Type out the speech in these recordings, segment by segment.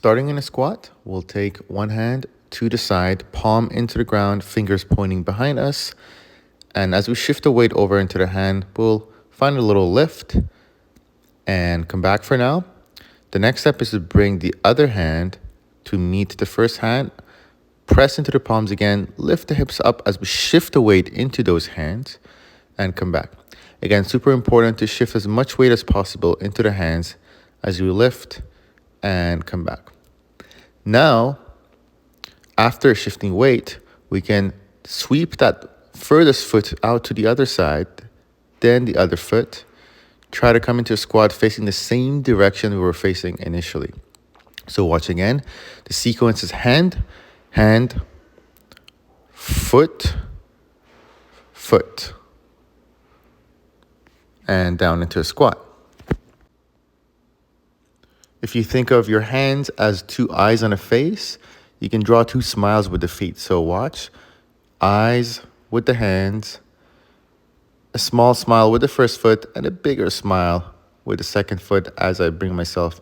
Starting in a squat, we'll take one hand to the side, palm into the ground, fingers pointing behind us. And as we shift the weight over into the hand, we'll find a little lift and come back for now. The next step is to bring the other hand to meet the first hand, press into the palms again, lift the hips up as we shift the weight into those hands and come back. Again, super important to shift as much weight as possible into the hands as you lift and come back. Now, after shifting weight, we can sweep that furthest foot out to the other side, then the other foot. Try to come into a squat facing the same direction we were facing initially. So watch again. The sequence is hand, hand, foot, foot, and down into a squat. If you think of your hands as two eyes on a face, you can draw two smiles with the feet. So watch, eyes with the hands, a small smile with the first foot, and a bigger smile with the second foot as I bring myself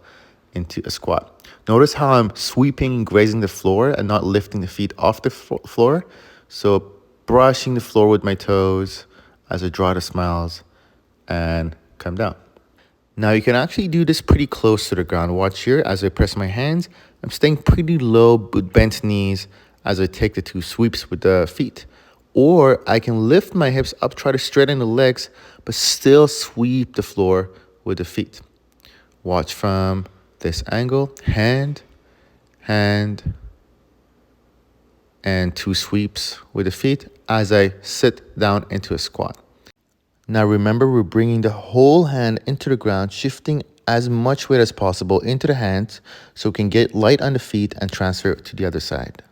into a squat. Notice how I'm sweeping and grazing the floor and not lifting the feet off the floor. So brushing the floor with my toes as I draw the smiles and come down. Now you can actually do this pretty close to the ground. Watch here as I press my hands. I'm staying pretty low with bent knees as I take the two sweeps with the feet. Or I can lift my hips up, try to straighten the legs, but still sweep the floor with the feet. Watch from this angle, hand, hand, and two sweeps with the feet as I sit down into a squat. Now remember, we're bringing the whole hand into the ground, shifting as much weight as possible into the hands so we can get light on the feet and transfer it to the other side.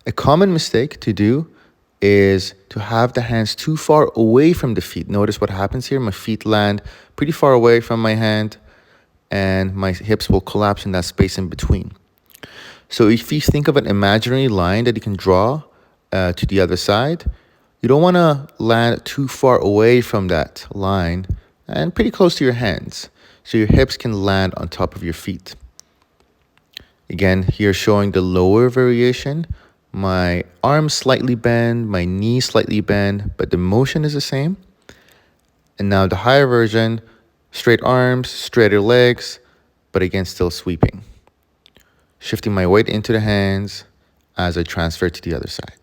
A common mistake to do is to have the hands too far away from the feet. Notice what happens here. My feet land pretty far away from my hand and my hips will collapse in that space in between. So if you think of an imaginary line that you can draw to the other side, you don't want to land too far away from that line and pretty close to your hands so your hips can land on top of your feet. Again, here showing the lower variation. My arms slightly bend, my knees slightly bend, but the motion is the same. And now the higher version, straight arms, straighter legs, but again, still sweeping. Shifting my weight into the hands as I transfer to the other side.